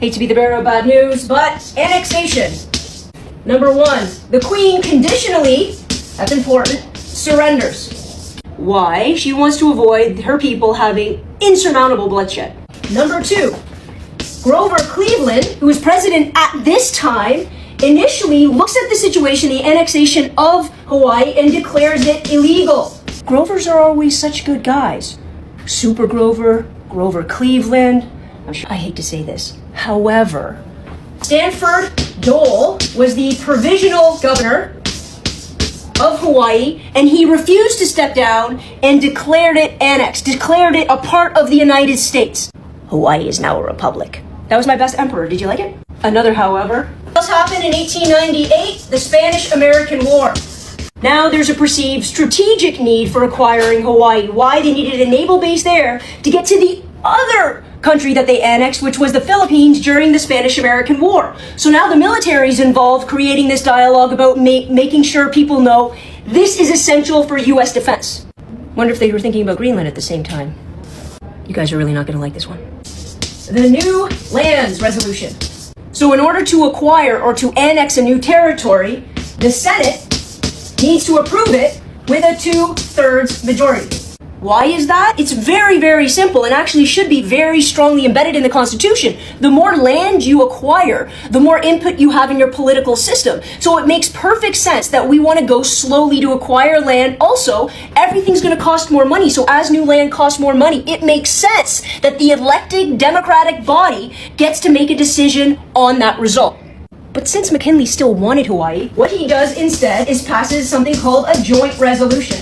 Hate to be the bearer of bad news, but annexation. Number 1, the Queen conditionally, that's important, surrenders. Why? She wants to avoid her people having insurmountable bloodshed. Number 2, Grover Cleveland, who is president at this time, initially looks at the situation, the annexation of Hawaii, and declares it illegal. Grovers are always such good guys. Super Grover, Grover Cleveland. I hate to say this. However, Stanford Dole was the provisional governor of Hawaii, and he refused to step down and declared it annexed, declared it a part of the United States. Hawaii is now a republic. That was my best emperor. Did you like it? Another, however. This happened in 1898, the Spanish-American War. Now there's a perceived strategic need for acquiring Hawaii. Why? They needed a naval base there to get to the other country that they annexed, which was the Philippines during the Spanish-American War. So now the military is involved creating this dialogue about making sure people know this is essential for U.S. defense. Wonder if they were thinking about Greenland at the same time. You guys are really not going to like this one. The New Lands Resolution. So in order to acquire or to annex a new territory, the Senate needs to approve it with a 2/3 majority. Why is that? It's very, very simple and actually should be very strongly embedded in the Constitution. The more land you acquire, the more input you have in your political system. So it makes perfect sense that we want to go slowly to acquire land. Also, everything's going to cost more money. So as new land costs more money, it makes sense that the elected democratic body gets to make a decision on that result. But since McKinley still wanted Hawaii, what he does instead is passes something called a joint resolution.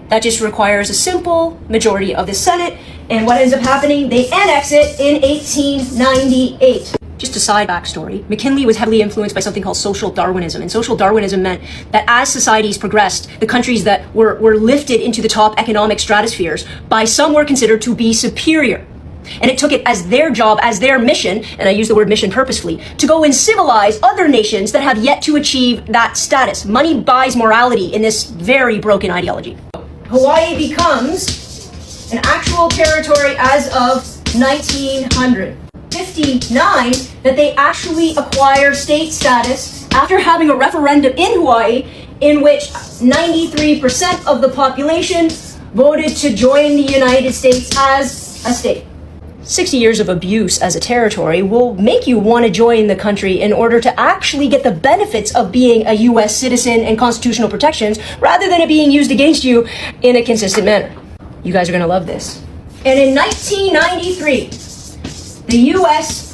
That just requires a simple majority of the Senate, and what ends up happening, they annex it in 1898. Just a side backstory, McKinley was heavily influenced by something called social Darwinism, and social Darwinism meant that as societies progressed, the countries that were lifted into the top economic stratospheres, by some were considered to be superior. And it took it as their job, as their mission, and I use the word mission purposefully, to go and civilize other nations that have yet to achieve that status. Money buys morality in this very broken ideology. Hawaii becomes an actual territory as of 1959 that they actually acquire state status after having a referendum in Hawaii in which 93% of the population voted to join the United States as a state. 60 years of abuse as a territory will make you want to join the country in order to actually get the benefits of being a U.S. citizen and constitutional protections rather than it being used against you in a consistent manner. You guys are going to love this. And in 1993, the U.S.